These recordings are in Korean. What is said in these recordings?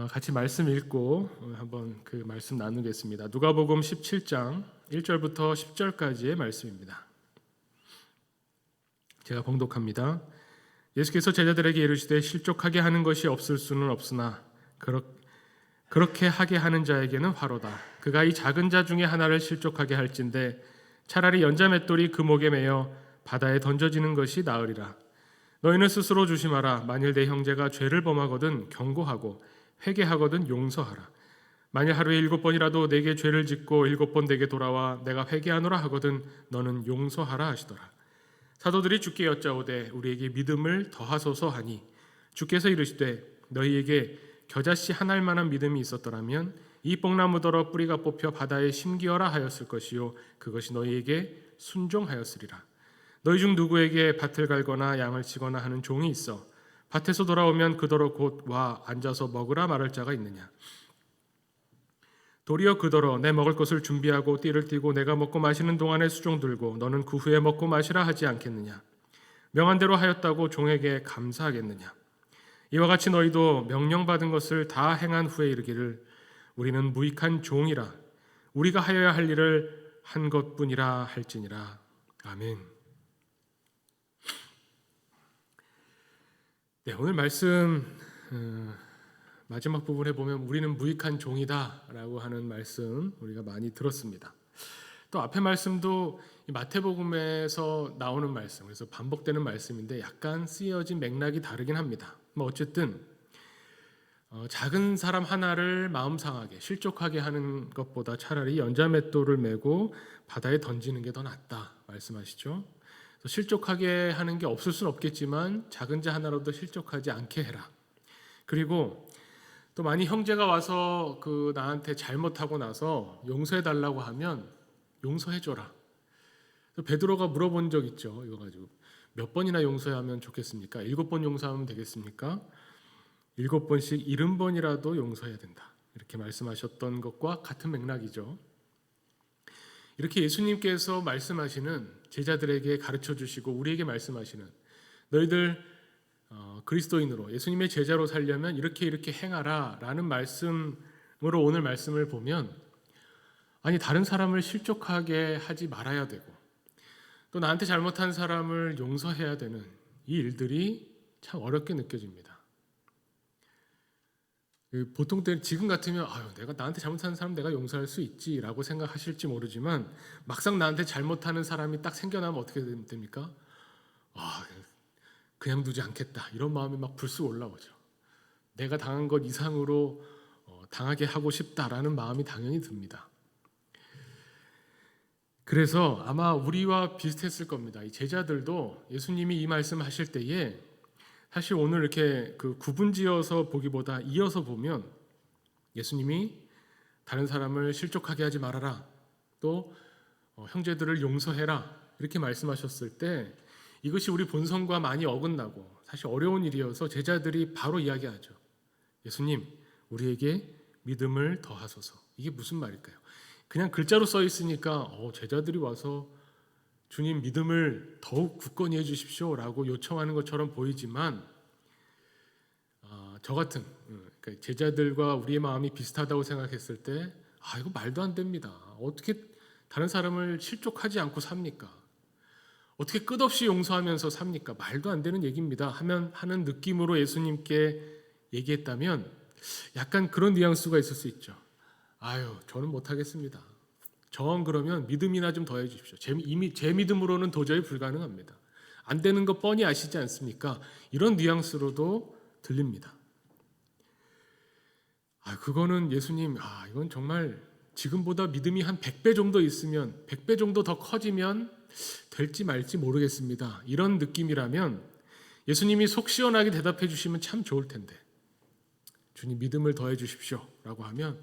같이 말씀 읽고 한번 그 말씀 나누겠습니다. 누가복음 17장 1절부터 10절까지의 말씀입니다. 제가 봉독합니다. 예수께서 제자들에게 이르시되 실족하게 하는 것이 없을 수는 없으나 그렇게 하게 하는 자에게는 화로다. 그가 이 작은 자 중에 하나를 실족하게 할진대 차라리 연자맷돌이 그 목에 매여 바다에 던져지는 것이 나으리라. 너희는 스스로 조심하라. 만일 내 형제가 죄를 범하거든 경고하고 회개하거든 용서하라. 만일 하루에 7번이라도 내게 죄를 짓고 7번 내게 돌아와 내가 회개하노라 하거든 너는 용서하라 하시더라. 사도들이 주께 여짜오되 우리에게 믿음을 더하소서 하니 주께서 이르시되 너희에게 겨자씨 한 알만한 믿음이 있었더라면 이 뽕나무더러 뿌리가 뽑혀 바다에 심기어라 하였을 것이요 그것이 너희에게 순종하였으리라. 너희 중 누구에게 밭을 갈거나 양을 치거나 하는 종이 있어 밭에서 돌아오면 그더러 곧 와 앉아서 먹으라 말할 자가 있느냐. 도리어 그더러 내 먹을 것을 준비하고 띠를 띠고 내가 먹고 마시는 동안에 수종 들고 너는 그 후에 먹고 마시라 하지 않겠느냐. 명한 대로 하였다고 종에게 감사하겠느냐. 이와 같이 너희도 명령받은 것을 다 행한 후에 이르기를 우리는 무익한 종이라 우리가 하여야 할 일을 한 것뿐이라 할지니라. 아멘. 네, 오늘 말씀 마지막 부분에 보면 우리는 무익한 종이다라고 하는 말씀 우리가 많이 들었습니다. 또 앞에 말씀도 마태복음에서 나오는 말씀, 그래서 반복되는 말씀인데 약간 쓰여진 맥락이 다르긴 합니다. 어쨌든 작은 사람 하나를 마음 상하게 실족하게 하는 것보다 차라리 연자맷돌을 메고 바다에 던지는 게 더 낫다 말씀하시죠. 실족하게 하는 게 없을 수는 없겠지만 작은 자 하나라도 실족하지 않게 해라. 그리고 또 만약 형제가 와서 나한테 잘못하고 나서 용서해 달라고 하면 용서해 줘라. 베드로가 물어본 적 있죠. 이거 가지고 몇 번이나 용서하면 좋겠습니까? 7번 용서하면 되겠습니까? 7번씩 70번이라도 용서해야 된다. 이렇게 말씀하셨던 것과 같은 맥락이죠. 이렇게 예수님께서 말씀하시는 제자들에게 가르쳐 주시고 우리에게 말씀하시는 너희들 그리스도인으로 예수님의 제자로 살려면 이렇게 행하라 라는 말씀으로 오늘 말씀을 보면 아니 다른 사람을 실족하게 하지 말아야 되고 또 나한테 잘못한 사람을 용서해야 되는 이 일들이 참 어렵게 느껴집니다. 보통 때 지금 같으면 내가 나한테 잘못하는 사람 내가 용서할 수 있지라고 생각하실지 모르지만 막상 나한테 잘못하는 사람이 딱 생겨나면 어떻게 됩니까? 그냥 두지 않겠다 이런 마음이 막 불쑥 올라오죠. 내가 당한 것 이상으로 당하게 하고 싶다라는 마음이 당연히 듭니다. 그래서 아마 우리와 비슷했을 겁니다. 이 제자들도 예수님이 이 말씀하실 때에 사실 오늘 이렇게 구분지어서 보기보다 이어서 보면 예수님이 다른 사람을 실족하게 하지 말아라 또 형제들을 용서해라 이렇게 말씀하셨을 때 이것이 우리 본성과 많이 어긋나고 사실 어려운 일이어서 제자들이 바로 이야기하죠. 예수님 우리에게 믿음을 더하소서. 이게 무슨 말일까요? 그냥 글자로 써 있으니까 제자들이 와서 주님 믿음을 더욱 굳건히 해주십시오 라고 요청하는 것처럼 보이지만 저 같은 그러니까 제자들과 우리의 마음이 비슷하다고 생각했을 때 이거 말도 안 됩니다. 어떻게 다른 사람을 실족하지 않고 삽니까? 어떻게 끝없이 용서하면서 삽니까? 말도 안 되는 얘기입니다 하는 느낌으로 예수님께 얘기했다면 약간 그런 뉘앙스가 있을 수 있죠. 저는 못하겠습니다. 정 그러면 믿음이나 좀 더해 주십시오. 이미 제 믿음으로는 도저히 불가능합니다. 안 되는 거 뻔히 아시지 않습니까? 이런 뉘앙스로도 들립니다. 그거는 예수님 이건 정말 지금보다 믿음이 한 100배 정도 있으면 100배 정도 더 커지면 될지 말지 모르겠습니다. 이런 느낌이라면 예수님이 속 시원하게 대답해 주시면 참 좋을 텐데 주님 믿음을 더해 주십시오 라고 하면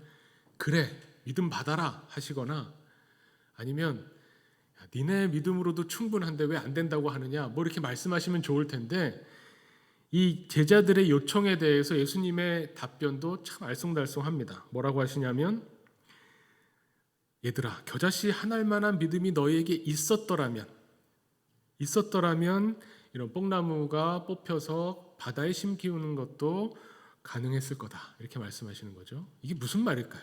그래 믿음 받아라 하시거나 아니면 니네 믿음으로도 충분한데 왜 안 된다고 하느냐 이렇게 말씀하시면 좋을 텐데 이 제자들의 요청에 대해서 예수님의 답변도 참 알쏭달쏭합니다. 뭐라고 하시냐면 얘들아 겨자씨 한 알만한 믿음이 너희에게 있었더라면 이런 뽕나무가 뽑혀서 바다에 심기우는 것도 가능했을 거다. 이렇게 말씀하시는 거죠. 이게 무슨 말일까요?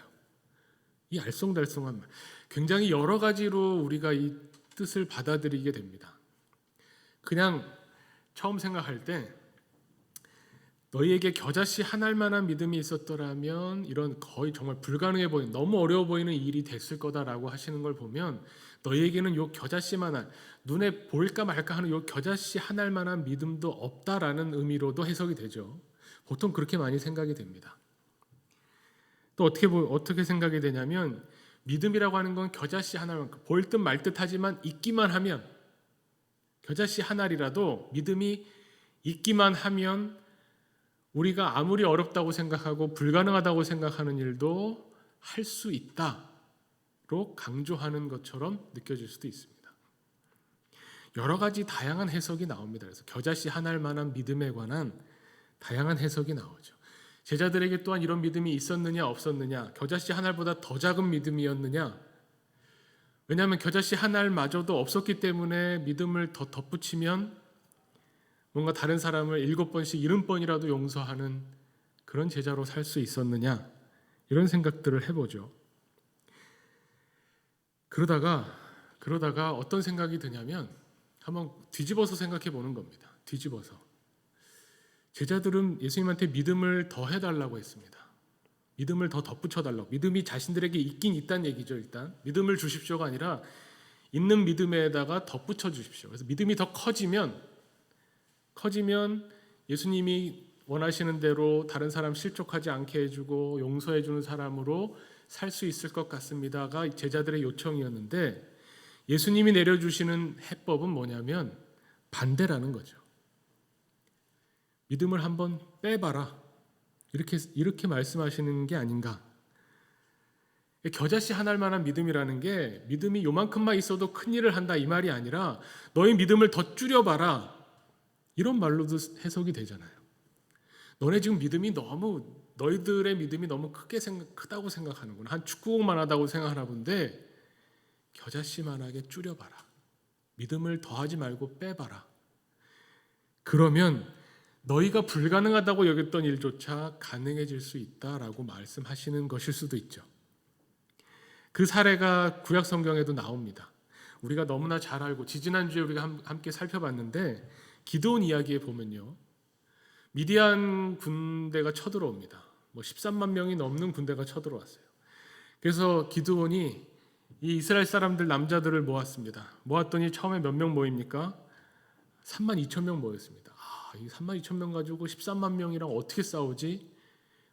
이 알쏭달쏭한 말. 굉장히 여러 가지로 우리가 이 뜻을 받아들이게 됩니다. 그냥 처음 생각할 때 너희에게 겨자씨 한 알만한 믿음이 있었더라면 이런 거의 정말 불가능해 보이는 너무 어려워 보이는 일이 됐을 거다라고 하시는 걸 보면 너희에게는 요 겨자씨만한 눈에 보일까 말까 하는 요 겨자씨 한 알만한 믿음도 없다라는 의미로도 해석이 되죠. 보통 그렇게 많이 생각이 됩니다. 또 어떻게 생각이 되냐면 믿음이라고 하는 건 겨자씨 한 알만큼 보일 듯 말 듯 하지만 있기만 하면 겨자씨 한 알이라도 믿음이 있기만 하면 우리가 아무리 어렵다고 생각하고 불가능하다고 생각하는 일도 할 수 있다로 강조하는 것처럼 느껴질 수도 있습니다. 여러 가지 다양한 해석이 나옵니다. 그래서 겨자씨 한 알만한 믿음에 관한 다양한 해석이 나오죠. 제자들에게 또한 이런 믿음이 있었느냐 없었느냐, 겨자씨 한 알보다 더 작은 믿음이었느냐, 왜냐하면 겨자씨 한 알마저도 없었기 때문에 믿음을 더 덧붙이면 뭔가 다른 사람을 7번씩 70번이라도 용서하는 그런 제자로 살 수 있었느냐, 이런 생각들을 해보죠. 그러다가 어떤 생각이 드냐면 한번 뒤집어서 생각해 보는 겁니다. 뒤집어서 제자들은 예수님한테 믿음을 더 해달라고 했습니다. 믿음을 더 덧붙여달라고. 믿음이 자신들에게 있긴 있다는 얘기죠. 일단 믿음을 주십시오가 아니라 있는 믿음에다가 덧붙여 주십시오. 그래서 믿음이 더 커지면 예수님이 원하시는 대로 다른 사람 실족하지 않게 해주고 용서해 주는 사람으로 살 수 있을 것 같습니다가 제자들의 요청이었는데, 예수님이 내려주시는 해법은 뭐냐면 반대라는 거죠. 믿음을 한번 빼봐라, 이렇게 말씀하시는 게 아닌가. 겨자씨 한 알만한 믿음이라는 게 믿음이 요만큼만 있어도 큰일을 한다 이 말이 아니라 너희 믿음을 더 줄여봐라, 이런 말로도 해석이 되잖아요. 너희들의 믿음이 너무 크다고 생각하는구나. 한 축구공만 하다고 생각하나 본데 겨자씨만하게 줄여봐라. 믿음을 더하지 말고 빼봐라. 그러면 너희가 불가능하다고 여겼던 일조차 가능해질 수 있다라고 말씀하시는 것일 수도 있죠. 그 사례가 구약 성경에도 나옵니다. 우리가 너무나 잘 알고 지지난주에 우리가 함께 살펴봤는데 기드온 이야기에 보면요, 미디안 군대가 쳐들어옵니다. 13만 명이 넘는 군대가 쳐들어왔어요. 그래서 기드온이 이 이스라엘 사람들 남자들을 모았습니다. 모았더니 처음에 몇 명 모입니까? 3만 2천 명 모였습니다. 이 3만 2천 명 가지고 13만 명이랑 어떻게 싸우지?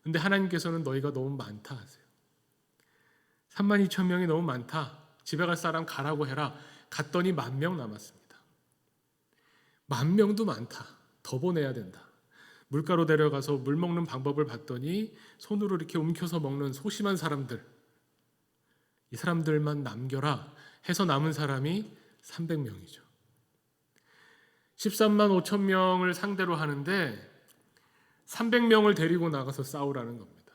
근데 하나님께서는 너희가 너무 많다 하세요. 3만 2천 명이 너무 많다. 집에 갈 사람 가라고 해라. 갔더니 10,000명 남았습니다. 10,000명도 많다. 더 보내야 된다. 물가로 데려가서 물 먹는 방법을 봤더니 손으로 이렇게 움켜서 먹는 소심한 사람들, 이 사람들만 남겨라 해서 남은 사람이 300명이죠. 13만 5천 명을 상대로 하는데 300명을 데리고 나가서 싸우라는 겁니다.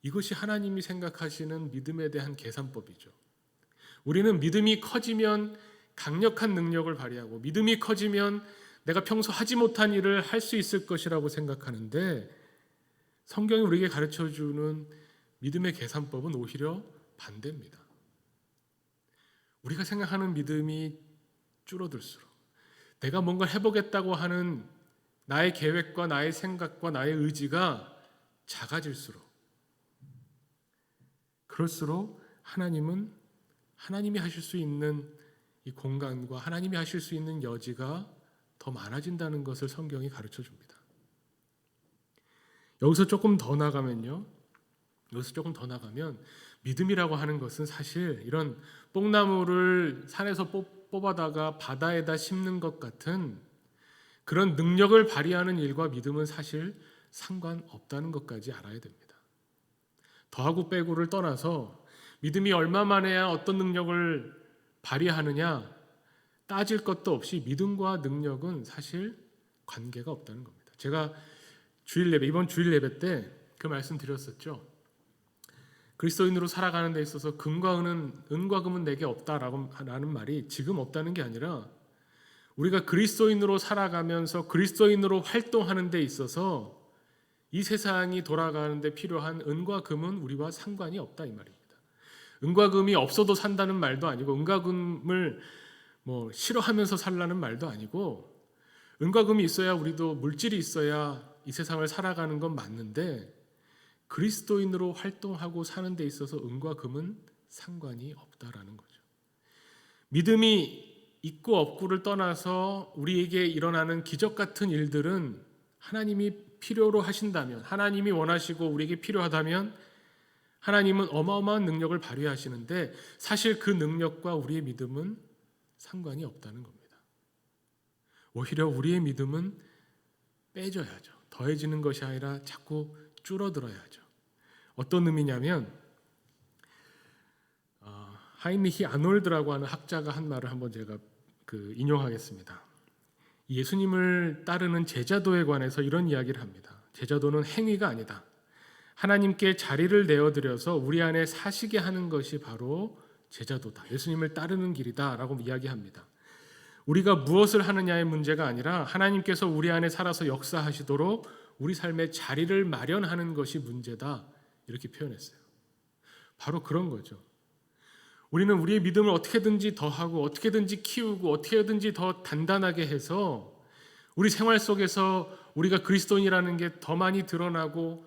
이것이 하나님이 생각하시는 믿음에 대한 계산법이죠. 우리는 믿음이 커지면 강력한 능력을 발휘하고 믿음이 커지면 내가 평소 하지 못한 일을 할 수 있을 것이라고 생각하는데, 성경이 우리에게 가르쳐주는 믿음의 계산법은 오히려 반대입니다. 우리가 생각하는 믿음이 줄어들수록, 내가 뭔가 해보겠다고 하는 나의 계획과 나의 생각과 나의 의지가 작아질수록, 그럴수록 하나님이 하실 수 있는 이 공간과 하나님이 하실 수 있는 여지가 더 많아진다는 것을 성경이 가르쳐 줍니다. 여기서 조금 더 나가면 믿음이라고 하는 것은 사실 이런 뽕나무를 산에서 뽑아다가 바다에다 심는 것 같은 그런 능력을 발휘하는 일과 믿음은 사실 상관없다는 것까지 알아야 됩니다. 더하고 빼고를 떠나서 믿음이 얼마만해야 어떤 능력을 발휘하느냐 따질 것도 없이 믿음과 능력은 사실 관계가 없다는 겁니다. 제가 이번 주일 예배 때 그 말씀 드렸었죠. 그리스도인으로 살아가는 데 있어서 은과 금은 내게 없다라는 말이 지금 없다는 게 아니라 우리가 그리스도인으로 살아가면서 그리스도인으로 활동하는 데 있어서 이 세상이 돌아가는데 필요한 은과 금은 우리와 상관이 없다 이 말입니다. 은과 금이 없어도 산다는 말도 아니고 은과 금을 싫어하면서 살라는 말도 아니고, 은과 금이 있어야 우리도 물질이 있어야 이 세상을 살아가는 건 맞는데 그리스도인으로 활동하고 사는 데 있어서 은과 금은 상관이 없다라는 거죠. 믿음이 있고 없고를 떠나서 우리에게 일어나는 기적 같은 일들은 하나님이 필요로 하신다면, 하나님이 원하시고 우리에게 필요하다면 하나님은 어마어마한 능력을 발휘하시는데 사실 그 능력과 우리의 믿음은 상관이 없다는 겁니다. 오히려 우리의 믿음은 빼져야죠. 더해지는 것이 아니라 자꾸 줄어들어야죠. 어떤 의미냐면 하인리히 아놀드라고 하는 학자가 한 말을 한번 제가 인용하겠습니다. 예수님을 따르는 제자도에 관해서 이런 이야기를 합니다. 제자도는 행위가 아니다. 하나님께 자리를 내어드려서 우리 안에 사시게 하는 것이 바로 제자도다. 예수님을 따르는 길이다 라고 이야기합니다. 우리가 무엇을 하느냐의 문제가 아니라 하나님께서 우리 안에 살아서 역사하시도록 우리 삶에 자리를 마련하는 것이 문제다, 이렇게 표현했어요. 바로 그런 거죠. 우리는 우리의 믿음을 어떻게든지 더하고 어떻게든지 키우고 어떻게든지 더 단단하게 해서 우리 생활 속에서 우리가 그리스도인이라는 게 더 많이 드러나고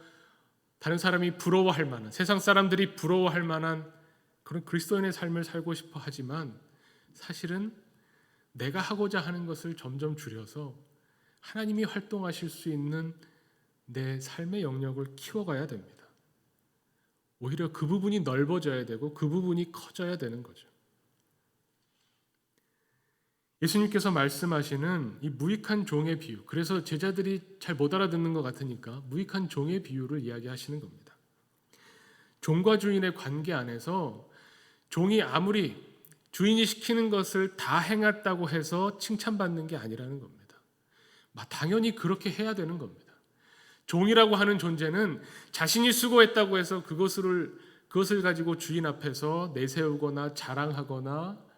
다른 사람이 부러워할 만한, 세상 사람들이 부러워할 만한 그런 그리스도인의 삶을 살고 싶어 하지만 사실은 내가 하고자 하는 것을 점점 줄여서 하나님이 활동하실 수 있는 내 삶의 영역을 키워가야 됩니다. 오히려 그 부분이 넓어져야 되고 그 부분이 커져야 되는 거죠. 예수님께서 말씀하시는 이 무익한 종의 비유, 그래서 제자들이 잘 못 알아듣는 것 같으니까 무익한 종의 비유를 이야기하시는 겁니다. 종과 주인의 관계 안에서 종이 아무리 주인이 시키는 것을 다 행했다고 해서 칭찬받는 게 아니라는 겁니다. 당연히 그렇게 해야 되는 겁니다. 종이라고 하는 존재는 자신이 수고했다고 해서 그것을 가지고 주인 앞에서 내세우거나 자랑하거나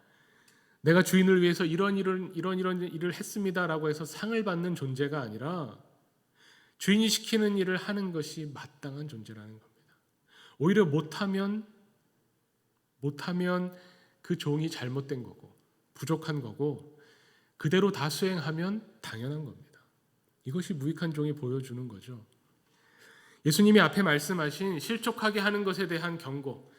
내가 주인을 위해서 이런 일을 했습니다라고 해서 상을 받는 존재가 아니라 주인이 시키는 일을 하는 것이 마땅한 존재라는 겁니다. 오히려 못하면 그 종이 잘못된 거고 부족한 거고 그대로 다 수행하면 당연한 겁니다. 이것이 무익한 종이 보여주는 거죠. 예수님이 앞에 말씀하신 실족하게 하는 것에 대한 경고,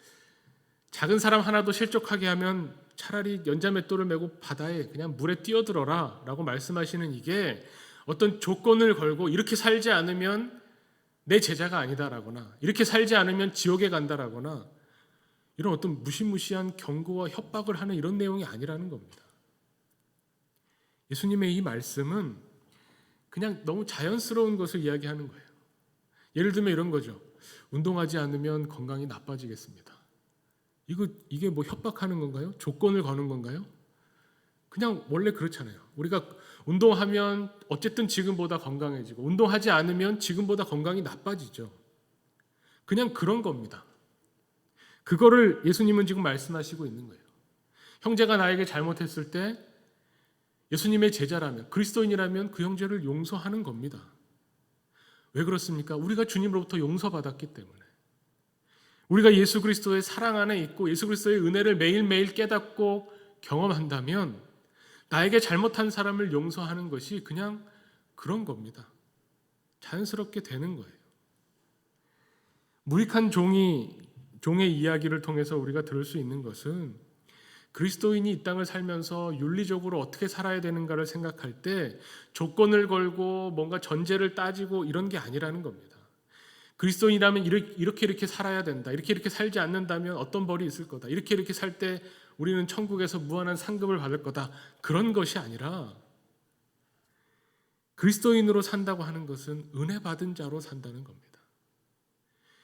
작은 사람 하나도 실족하게 하면 차라리 연자맷돌을 메고 바다에 그냥 물에 뛰어들어라 라고 말씀하시는 이게 어떤 조건을 걸고 이렇게 살지 않으면 내 제자가 아니다라거나 이렇게 살지 않으면 지옥에 간다라거나 이런 어떤 무시무시한 경고와 협박을 하는 이런 내용이 아니라는 겁니다. 예수님의 이 말씀은 그냥 너무 자연스러운 것을 이야기하는 거예요. 예를 들면 이런 거죠. 운동하지 않으면 건강이 나빠지겠습니다. 이게 협박하는 건가요? 조건을 거는 건가요? 그냥 원래 그렇잖아요. 우리가 운동하면 어쨌든 지금보다 건강해지고 운동하지 않으면 지금보다 건강이 나빠지죠. 그냥 그런 겁니다. 그거를 예수님은 지금 말씀하시고 있는 거예요. 형제가 나에게 잘못했을 때 예수님의 제자라면, 그리스도인이라면 그 형제를 용서하는 겁니다. 왜 그렇습니까? 우리가 주님으로부터 용서받았기 때문에. 우리가 예수 그리스도의 사랑 안에 있고 예수 그리스도의 은혜를 매일매일 깨닫고 경험한다면 나에게 잘못한 사람을 용서하는 것이 그냥 그런 겁니다. 자연스럽게 되는 거예요. 무익한 종의 이야기를 통해서 우리가 들을 수 있는 것은 그리스도인이 이 땅을 살면서 윤리적으로 어떻게 살아야 되는가를 생각할 때 조건을 걸고 뭔가 전제를 따지고 이런 게 아니라는 겁니다. 그리스도인이라면 이렇게 살아야 된다. 이렇게 살지 않는다면 어떤 벌이 있을 거다. 이렇게 살 때 우리는 천국에서 무한한 상급을 받을 거다. 그런 것이 아니라 그리스도인으로 산다고 하는 것은 은혜 받은 자로 산다는 겁니다.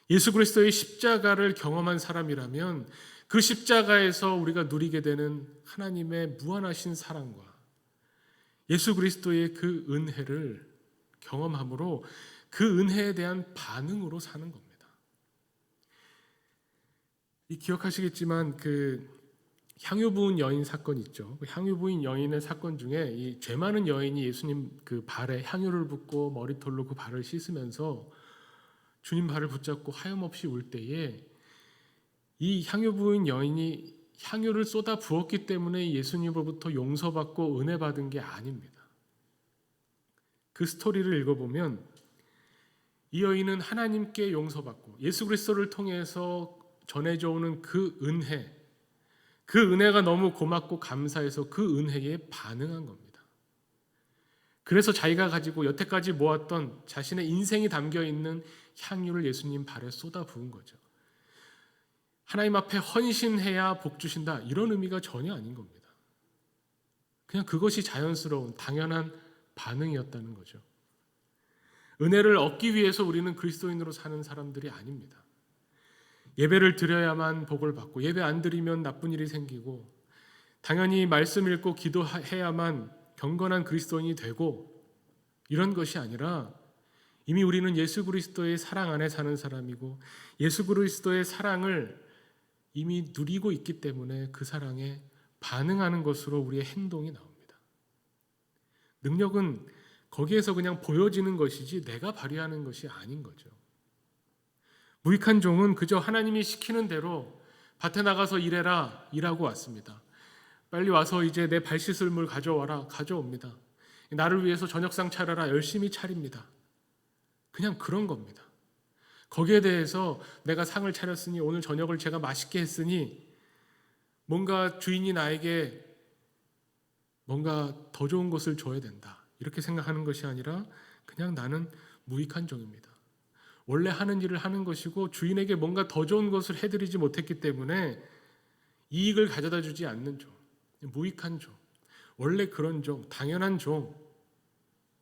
예수 그리스도의 십자가를 경험한 사람이라면 그 십자가에서 우리가 누리게 되는 하나님의 무한하신 사랑과 예수 그리스도의 그 은혜를 경험함으로 그 은혜에 대한 반응으로 사는 겁니다. 기억하시겠지만 향유 부은 여인 사건 있죠. 향유 부인 여인의 사건 중에 이 죄 많은 여인이 예수님 그 발에 향유를 붓고 머리털로 그 발을 씻으면서 주님 발을 붙잡고 하염없이 울 때에 이 향유 부인 여인이 향유를 쏟아 부었기 때문에 예수님으로부터 용서받고 은혜 받은 게 아닙니다. 그 스토리를 읽어보면 이 여인은 하나님께 용서받고 예수 그리스도를 통해서 전해져 오는 그 은혜가 너무 고맙고 감사해서 그 은혜에 반응한 겁니다. 그래서 자기가 가지고 여태까지 모았던 자신의 인생이 담겨 있는 향유를 예수님 발에 쏟아 부은 거죠. 하나님 앞에 헌신해야 복 주신다, 이런 의미가 전혀 아닌 겁니다. 그냥 그것이 자연스러운 당연한 반응이었다는 거죠. 은혜를 얻기 위해서 우리는 그리스도인으로 사는 사람들이 아닙니다. 예배를 드려야만 복을 받고 예배 안 드리면 나쁜 일이 생기고 당연히 말씀 읽고 기도해야만 경건한 그리스도인이 되고 이런 것이 아니라 이미 우리는 예수 그리스도의 사랑 안에 사는 사람이고 예수 그리스도의 사랑을 이미 누리고 있기 때문에 그 사랑에 반응하는 것으로 우리의 행동이 나옵니다. 능력은 거기에서 그냥 보여지는 것이지 내가 발휘하는 것이 아닌 거죠. 무익한 종은 그저 하나님이 시키는 대로 밭에 나가서 일해라 일하고 왔습니다. 빨리 와서 이제 내 발 씻을 물 가져와라 가져옵니다. 나를 위해서 저녁상 차려라 열심히 차립니다. 그냥 그런 겁니다. 거기에 대해서 내가 상을 차렸으니 오늘 저녁을 제가 맛있게 했으니 뭔가 주인이 나에게 뭔가 더 좋은 것을 줘야 된다, 이렇게 생각하는 것이 아니라 그냥 나는 무익한 종입니다. 원래 하는 일을 하는 것이고 주인에게 뭔가 더 좋은 것을 해드리지 못했기 때문에 이익을 가져다 주지 않는 종, 무익한 종, 원래 그런 종, 당연한 종,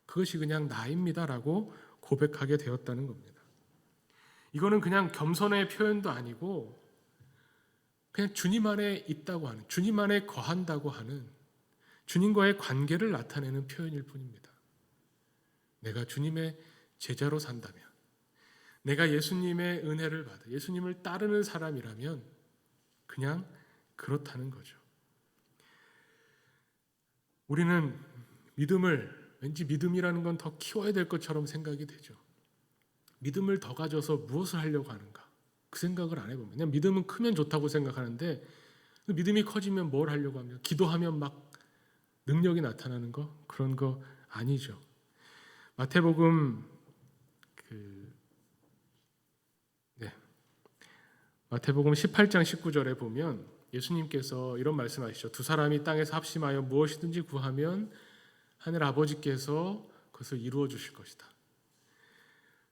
그것이 그냥 나입니다라고 고백하게 되었다는 겁니다. 이거는 그냥 겸손의 표현도 아니고 그냥 주님 안에 있다고 하는, 주님 안에 거한다고 하는 주님과의 관계를 나타내는 표현일 뿐입니다. 내가 주님의 제자로 산다면, 내가 예수님의 은혜를 받아 예수님을 따르는 사람이라면 그냥 그렇다는 거죠. 우리는 믿음을, 왠지 믿음이라는 건 더 키워야 될 것처럼 생각이 되죠. 믿음을 더 가져서 무엇을 하려고 하는가? 그 생각을 안 해봅니다. 그냥 믿음은 크면 좋다고 생각하는데 믿음이 커지면 뭘 하려고 합니까? 기도하면 막 능력이 나타나는 거? 그런 거 아니죠. 마태복음 18장 19절에 보면 예수님께서 이런 말씀하시죠. 두 사람이 땅에서 합심하여 무엇이든지 구하면 하늘 아버지께서 그것을 이루어 주실 것이다.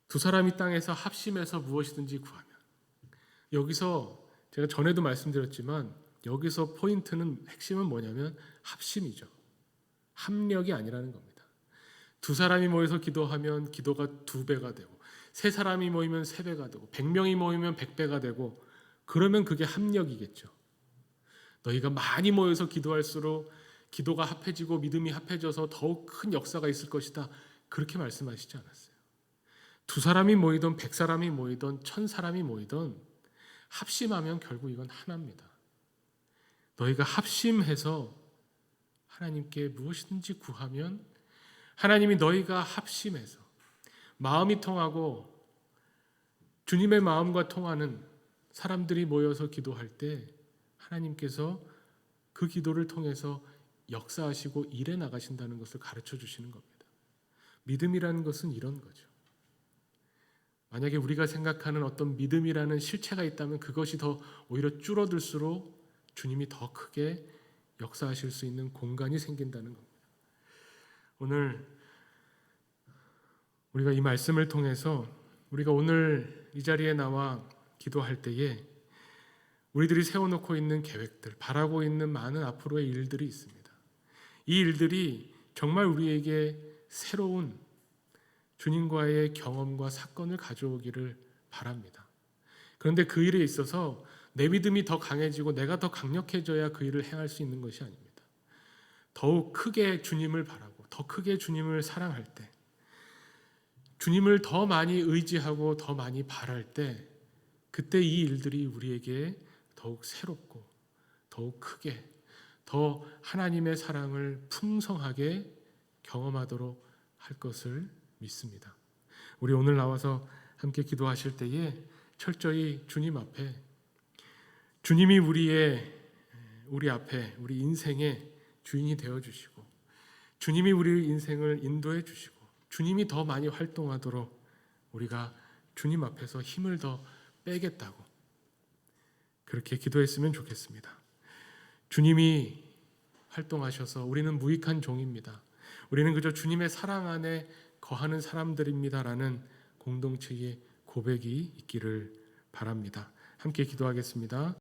두 사람이 땅에서 합심해서 무엇이든지 구하면, 여기서 제가 전에도 말씀드렸지만 여기서 포인트는, 핵심은 뭐냐면 합심이죠. 합력이 아니라는 겁니다. 두 사람이 모여서 기도하면 기도가 2배가 되고, 세 사람이 모이면 3배가 되고, 100명이 모이면 100배가 되고, 그러면 그게 합력이겠죠. 너희가 많이 모여서 기도할수록 기도가 합해지고 믿음이 합해져서 더욱 큰 역사가 있을 것이다, 그렇게 말씀하시지 않았어요. 두 사람이 모이든 100사람이 모이든 1000사람이 모이든 합심하면 결국 이건 하나입니다. 너희가 합심해서 하나님께 무엇이든지 구하면 하나님이 너희가 합심해서 마음이 통하고 주님의 마음과 통하는 사람들이 모여서 기도할 때 하나님께서 그 기도를 통해서 역사하시고 일해 나가신다는 것을 가르쳐 주시는 겁니다. 믿음이라는 것은 이런 거죠. 만약에 우리가 생각하는 어떤 믿음이라는 실체가 있다면 그것이 더 오히려 줄어들수록 주님이 더 크게 역사하실 수 있는 공간이 생긴다는 겁니다. 오늘 우리가 이 말씀을 통해서 우리가 오늘 이 자리에 나와 기도할 때에 우리들이 세워놓고 있는 계획들, 바라고 있는 많은 앞으로의 일들이 있습니다. 이 일들이 정말 우리에게 새로운 주님과의 경험과 사건을 가져오기를 바랍니다. 그런데 그 일에 있어서 내 믿음이 더 강해지고 내가 더 강력해져야 그 일을 행할 수 있는 것이 아닙니다. 더욱 크게 주님을 바라고 더 크게 주님을 사랑할 때, 주님을 더 많이 의지하고 더 많이 바랄 때, 그때 이 일들이 우리에게 더욱 새롭고 더욱 크게 더 하나님의 사랑을 풍성하게 경험하도록 할 것을 믿습니다. 우리 오늘 나와서 함께 기도하실 때에 철저히 주님 앞에 주님이 우리 앞에 우리 인생의 주인이 되어 주시고 주님이 우리 인생을 인도해 주시고 주님이 더 많이 활동하도록 우리가 주님 앞에서 힘을 더 빼겠다고 그렇게 기도했으면 좋겠습니다. 주님이 활동하셔서 우리는 무익한 종입니다. 우리는 그저 주님의 사랑 안에 거하는 사람들입니다라는 공동체의 고백이 있기를 바랍니다. 함께 기도하겠습니다.